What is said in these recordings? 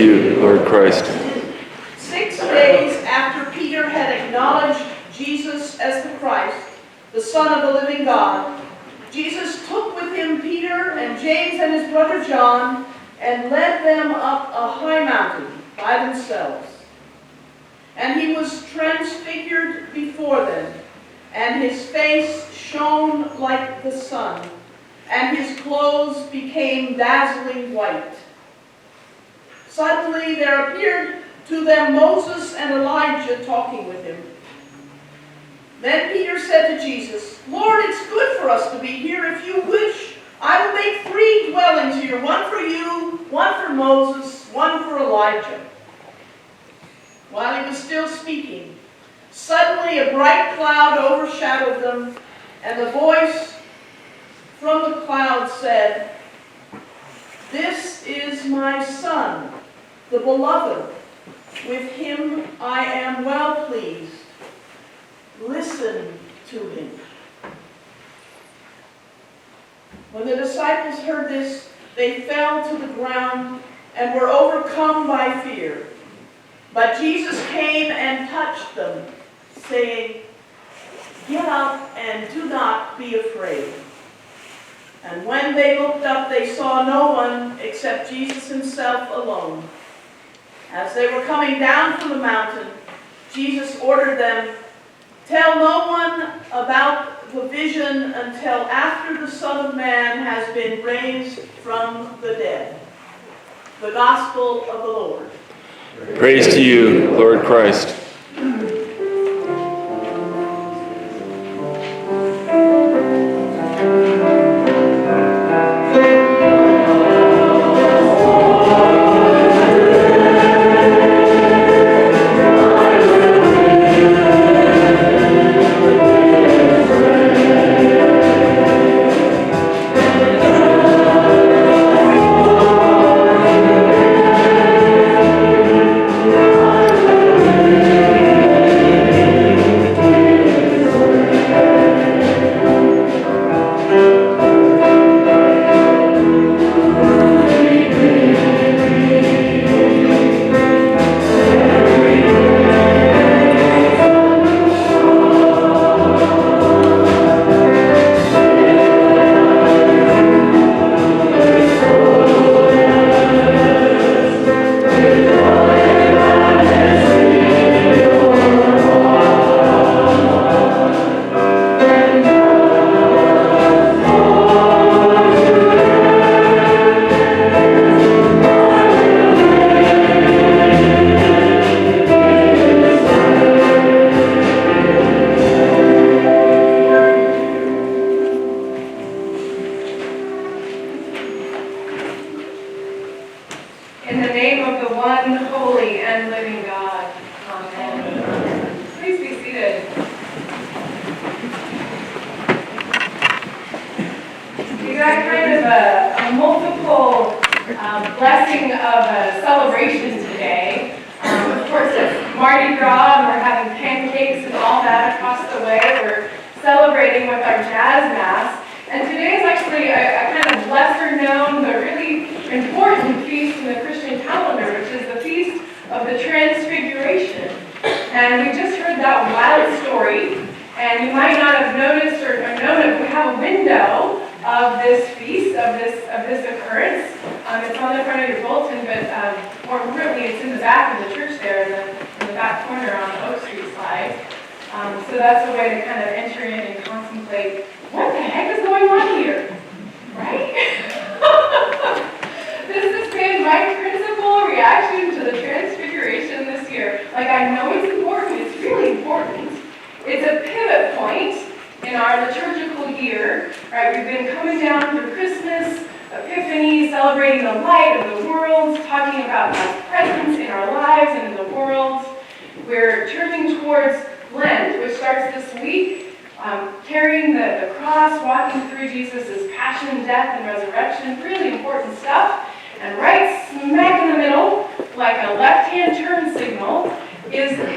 you, Lord Christ. 6 days after Peter had acknowledged Jesus as the Christ, the Son of the living God, Jesus took with him Peter and James and his brother John and led them up a high mountain by themselves. And he was transfigured before them, and his face shone like the sun, and his clothes became dazzling white. Suddenly there appeared to them Moses and Elijah talking with him. Then Peter said to Jesus, "Lord, it's good for us to be here. If you wish, I will make 3 dwellings here, one for you, one for Moses, one for Elijah." While he was still speaking, suddenly a bright cloud overshadowed them, and the voice from the cloud said, "This is my Son, the beloved. With him I am well pleased. Listen to him." When the disciples heard this, they fell to the ground and were overcome by fear. But Jesus came and touched them, saying, "Get up and do not be afraid." And when they looked up, they saw no one except Jesus himself alone. As they were coming down from the mountain, Jesus ordered them, "Tell no one about the vision until after the Son of Man has been raised from the dead." The Gospel of the Lord. Praise to you, Lord Christ.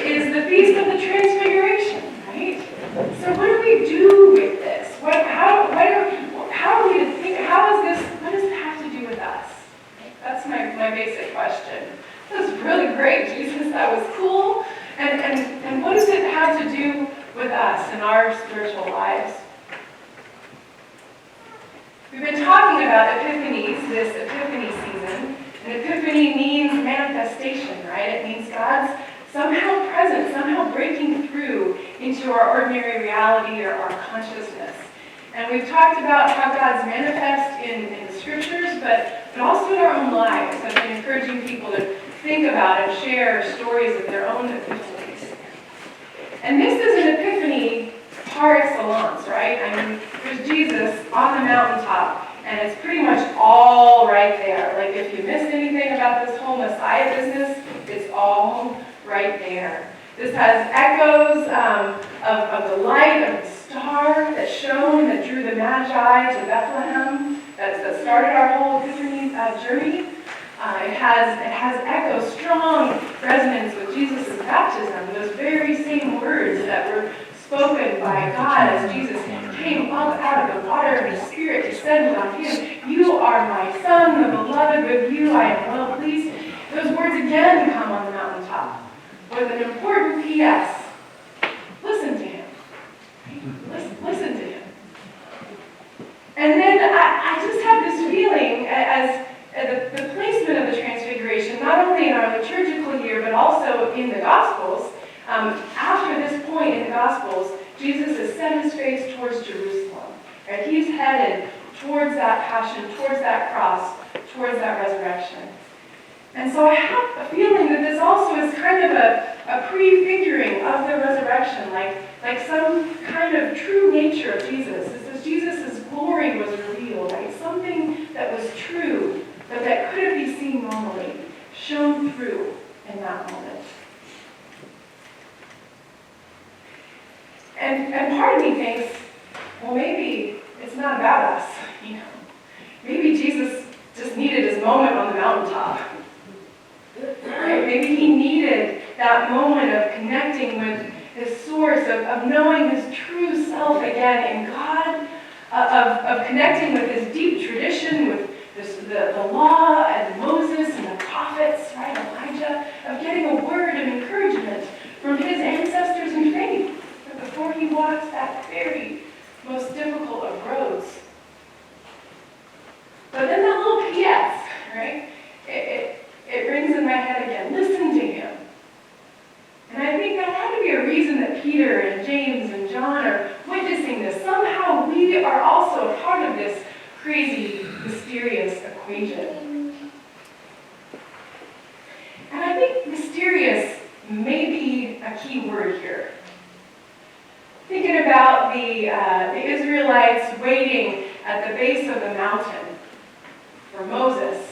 Is the Feast of the Transfiguration, right? So what do we do with this? How are we to think? What does it have to do with us? That's my basic question. have to do with us and our spiritual lives? We've been talking about epiphanies this Epiphany season, and epiphany means manifestation, right? It means God's somehow present, somehow breaking through into our ordinary reality or our consciousness. And we've talked about how God's manifest in the scriptures, but also in our own lives. I've been encouraging people to think about and share stories of their own epiphanies. And this is an epiphany par excellence, right? I mean, there's Jesus on the mountaintop, and it's pretty much all right there. Like, if you missed anything about this whole Messiah business, it's all right there. This has echoes of the light of the star that shone, that drew the Magi to Bethlehem, that started our whole Epiphany journey. It has echoes, strong resonance with Jesus' baptism, those very same words that were spoken by God as Jesus came up out of the water and the Spirit descended on him. You are my Son, the beloved, with you I am well pleased. Those words again come on the mountaintop with an important P.S. Listen to him. Listen to him. And then I just have this feeling as the placement of the Transfiguration, not only in our liturgical year, but also in the Gospels. After this point in the Gospels, Jesus has set his face towards Jerusalem. Right? He's headed towards that passion, towards that cross, towards that resurrection. And so I have a feeling that this also is kind of a prefiguring of the resurrection, like some kind of true nature of Jesus. It's as Jesus' glory was revealed, right? Something that was true, but that couldn't be seen normally, shone through in that moment. And part of me thinks, well, maybe it's not about us, you know. Maybe Jesus just needed his moment on the mountaintop. Right? Maybe he needed that moment of connecting with his source, of knowing his true self again in God, of connecting with his deep tradition, with the law and Moses and the prophets, right, Elijah, of getting a word of encouragement from his ancestors in faith before he walks that very most difficult of roads. But then that little P.S., right, it rings in my head again. Listen to him. And I think that had to be a reason that Peter and James and John are witnessing this. Somehow we are also a part of this crazy, mysterious equation. And I think mysterious may be a key word here. Thinking about the Israelites waiting at the base of the mountain for Moses.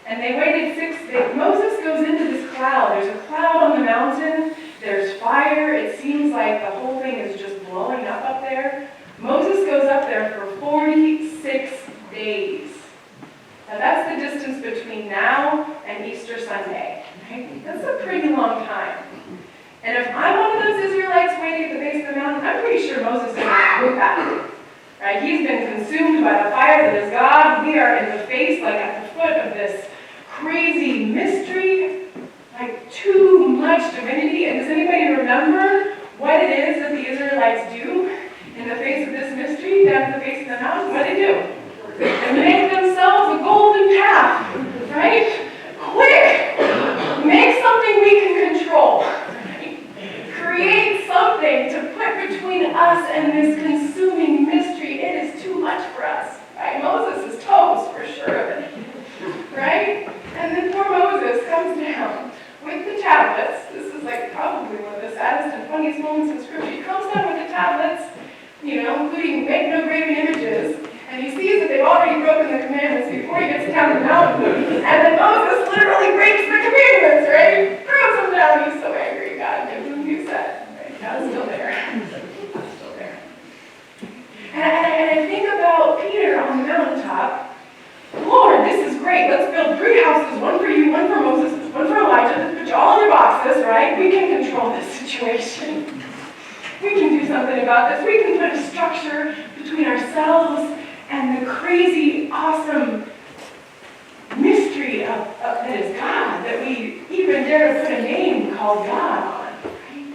And they waited 6 days. Moses goes into this cloud. There's a cloud on the mountain. There's fire. It seems like the whole thing is just blowing up there. Moses goes up there for 46 days. Now that's the distance between now and Easter Sunday. Right? That's a pretty long time. And if I'm one of those Israelites waiting at the base of the mountain, I'm pretty sure Moses is going to move that. Right? He's been consumed by the fire that is God. We are in the face, like at the foot of this crazy mystery, like too much divinity. And does anybody remember what it is that the Israelites do in the face of this mystery, down at the base of the mountain? What do? They make themselves a golden calf, right? Quick! Make something we can control. Create something to put between us and this consuming mystery. It is too much for us. Right? Moses is toast for sure of it. Right? And then poor Moses comes down with the tablets. This is like probably one of the saddest and funniest moments in Scripture. He comes down with the tablets, including make no graven images. And he sees that they've already broken the commandments before he gets down the mountain. And then Moses literally breaks the commandments, right? Throws them down. He's so angry. God gives him new set. Right? God's still there. God's still there. And I think about Peter on the mountaintop. Lord, this is great. Let's build 3 houses. One for you, one for Moses, one for Elijah. Let's put you all in your boxes, right? We can control this situation. We can do something about this. We can put a structure between ourselves and the crazy, awesome mystery of that is God, that we even dare to put a name called God on. Right?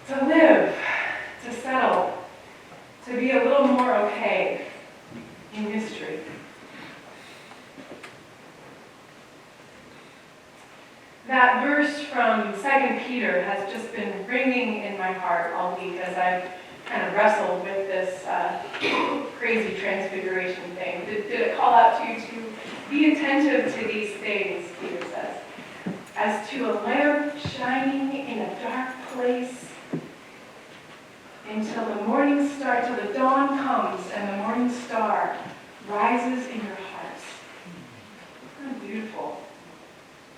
to live, to settle, to be a little more okay in mystery. That verse from 2 Peter has just been ringing in my heart all week as I've kind of wrestled with this crazy transfiguration thing. Did it call out to you to be attentive to these things, Peter says, as to a lamp shining in a dark place until the morning star, till the dawn comes and the morning star rises in your hearts. How beautiful.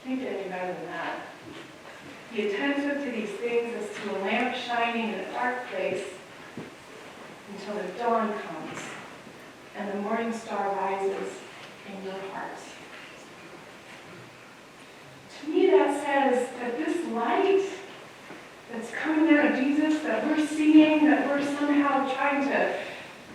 Can't get any better than that. Be attentive to these things as to a lamp shining in a dark place until the dawn comes and the morning star rises in your hearts. To me, that says that this light that's coming out of Jesus, that we're seeing, that we're somehow trying to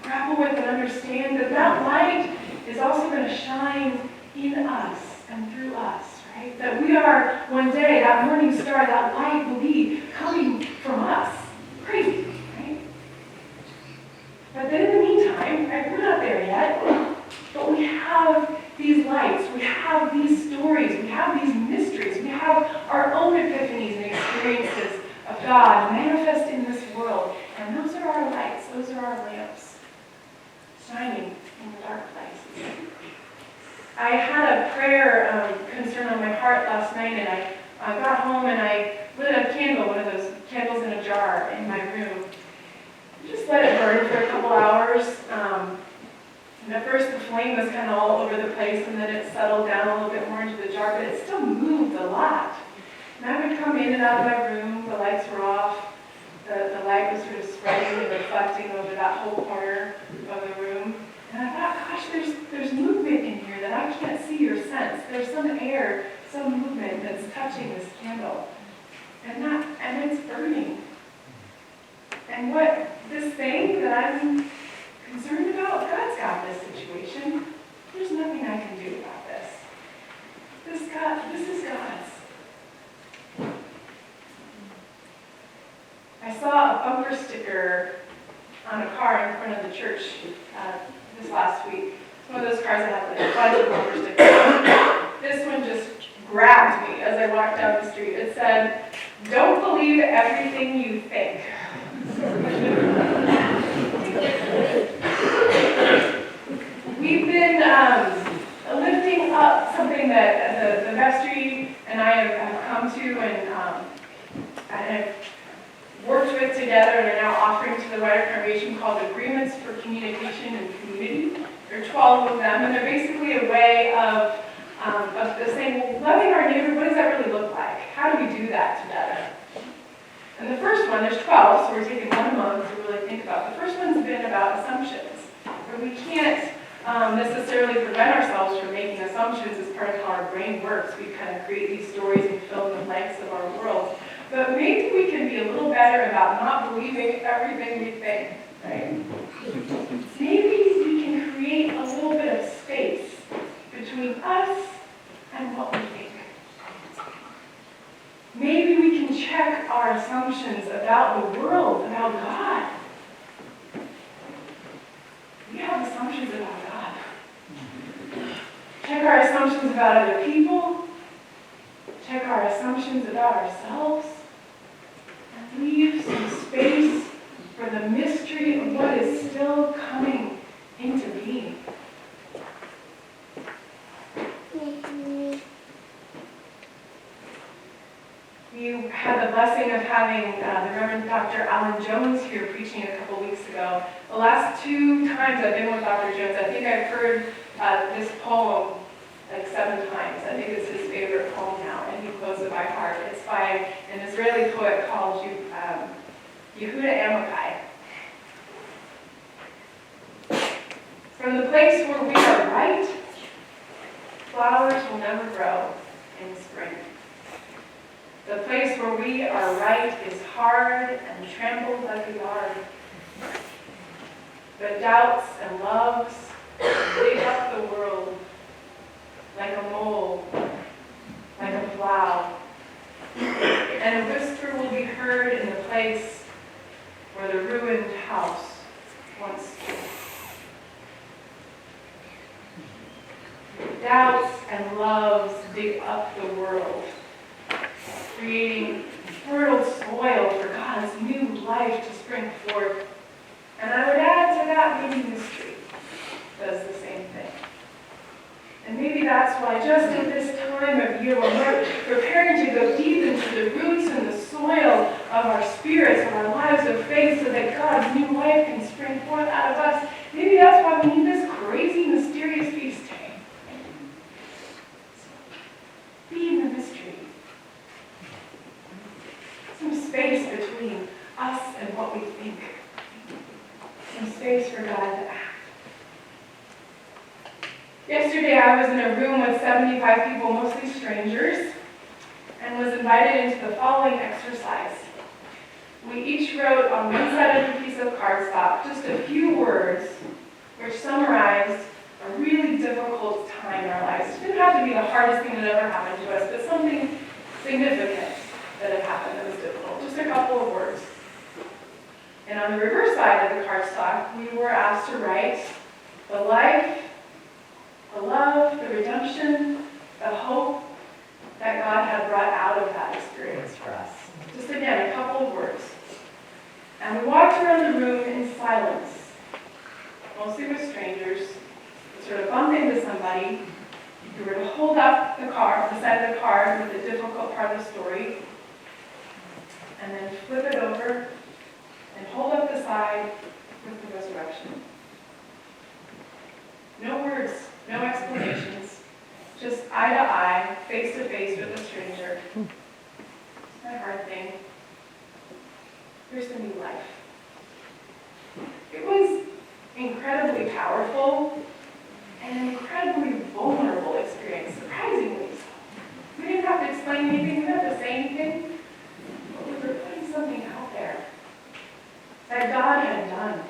grapple with and understand, that light is also going to shine in us and through us. Right? That we are, one day, that morning star, that light will be coming from us. Crazy, right? But then in the meantime, right, we're not there yet, but we have these lights, we have these stories, we have these mysteries, we have our own epiphanies and experiences of God manifest in this world. And those are our lights, those are our lamps, shining in the dark places. I had a prayer concern on my heart last night, and I got home and I lit a candle, one of those candles in a jar in my room. Just let it burn for a couple hours. And at first the flame was kind of all over the place, and then it settled down a little bit more into the jar, but it still moved a lot. And I would come in and out of my room, the lights were off, the light was sort of spreading and reflecting over that whole corner of the room. And I thought, gosh, there's movement in here that I can't see or sense. There's some air, some movement that's touching this candle. And it's burning. And what this thing that I'm concerned about, God's got this situation. There's nothing I can do about this. This is God's. I saw a bumper sticker on a car in front of the church this last week. It's one of those cars that have like a bunch of bumper stickers. This one just grabbed me as I walked down the street. It said, "Don't believe everything you think." We've been lifting up something that the vestry and I have come to and have worked with together and are now offering to the wider congregation called Agreements for Communication and Community. There are 12 of them, and they're basically a way of saying, well, loving our neighbor, what does that really look like? How do we do that together? And the first one, there's 12, so we're taking 1 month to really think about. The first one's been about assumptions, where we can't necessarily prevent ourselves from making assumptions as part of how our brain works. We kind of create these stories and fill in the blanks of our world. But maybe we can be a little better about not believing everything we think, right? Maybe we can create a little bit of space between us and what we think. Maybe we can check our assumptions about the world, about God. We have assumptions about God. Check our assumptions about other people. Check our assumptions about ourselves. And leave some space for the mystery of what is still coming into being. We had the blessing of having the Reverend Dr. Alan Jones here preaching a couple weeks ago. The last 2 times I've been with Dr. Jones, I think I've heard this poem like 7 times. I think it's his favorite poem now, and he quotes it by heart. It's by an Israeli poet called Yehuda Amichai. From the place where we are right, flowers will never grow in spring. The place where we are right is hard and trampled like a yard. But doubts and loves dig up the world like a mole, like a plow. And a whisper will be heard in the place where the ruined house once stood. Doubts and loves dig up the world, creating fertile soil for God's new life to spring forth. And I would add to that, maybe mystery does the same thing. And maybe that's why just at this time of year, when we're preparing to go deep into the roots and the soil of our spirits, of our lives of faith, so that God's new life can spring forth out of us, maybe that's why we need this crazy, mysterious feast day. Be in the mystery. Some space between us and what we think. Some space for God to act. Yesterday I was in a room with 75 people, mostly strangers, and was invited into the following exercise. We each wrote on one side of a piece of cardstock just a few words which summarized a really difficult time in our lives. It didn't have to be the hardest thing that ever happened to us, but something significant that had happened that was difficult. Just a couple of words. And on the reverse side of the cardstock, we were asked to write the life, the love, the redemption, the hope that God had brought out of that experience for us. Just again, a couple of words. And we walked around the room in silence, mostly with strangers. We sort of bumped into somebody. We were to hold up the side of the card with the difficult part of the story, and then flip it over and hold up the side with the resurrection. No words, no explanations, just eye to eye, face to face with a stranger. It's not a hard thing. Here's the new life. It was incredibly powerful and an incredibly vulnerable experience, surprisingly so. We didn't have to explain anything, we didn't have to say anything, but we were putting something out there that God had done.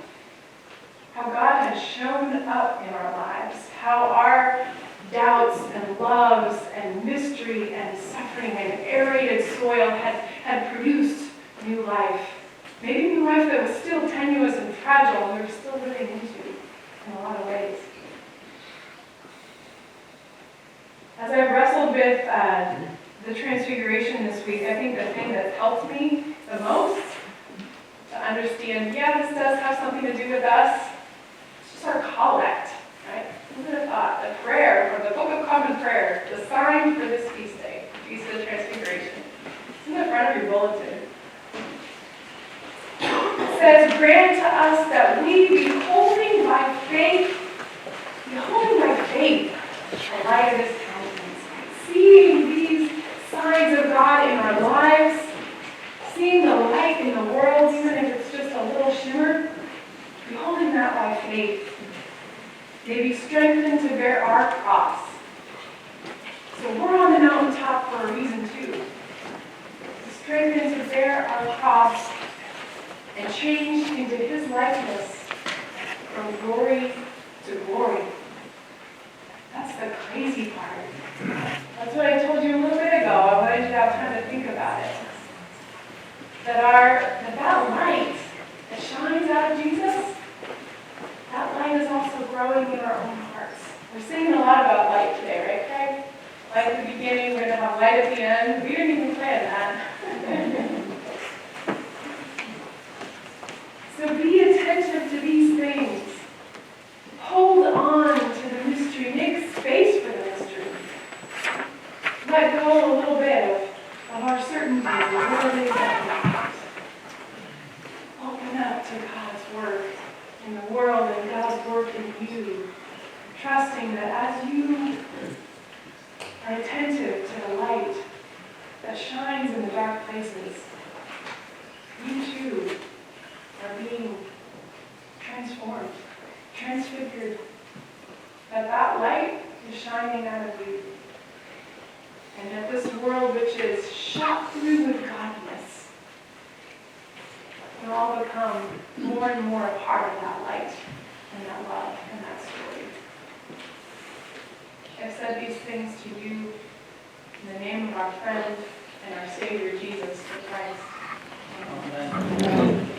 How God had shown up in our lives, how our doubts and loves and mystery and suffering and aerated soil had produced new life. Maybe new life that was still tenuous and fragile and we were still living into in a lot of ways. As I wrestled with the Transfiguration this week, I think the thing that helped me the most to understand, this does have something to do with us. It's just our collect, right? Who would have thought that prayer from the Book of Common Prayer, the sign for this feast day, Feast of the Transfiguration, it's in the front of your bulletin. It says, grant to us that we, beholding by faith, the light of his countenance, seeing these signs of God in our lives, seeing the light in the world, even if it's just a little shimmer, beholding that by faith, may be strengthened to bear our cross. So we're on the mountaintop for a reason too. Strengthened to bear our cross and changed into his likeness from glory to glory. That's the crazy part. That's what I told you a little bit ago. I wanted you to have time to think about it. That light that shines out of Jesus, that light is also growing in our own hearts. We're singing a lot about light today, right, Craig? Light at the beginning, we're going to have light at the end. We didn't even plan that. So be attentive to these things. Hold on to the mystery. Make space for the mystery. Let go a little bit of our certainties and where they are. Open up to God's work in the world and God's work in you. Trusting that as you are attentive to the light that shines in the dark places, you too are being transformed, transfigured, that light is shining out of you. And that this world which is shot through with godliness will all become more and more a part of that light and that love and that story. I've said these things to you in the name of our friend and our Savior, Jesus the Christ. Amen.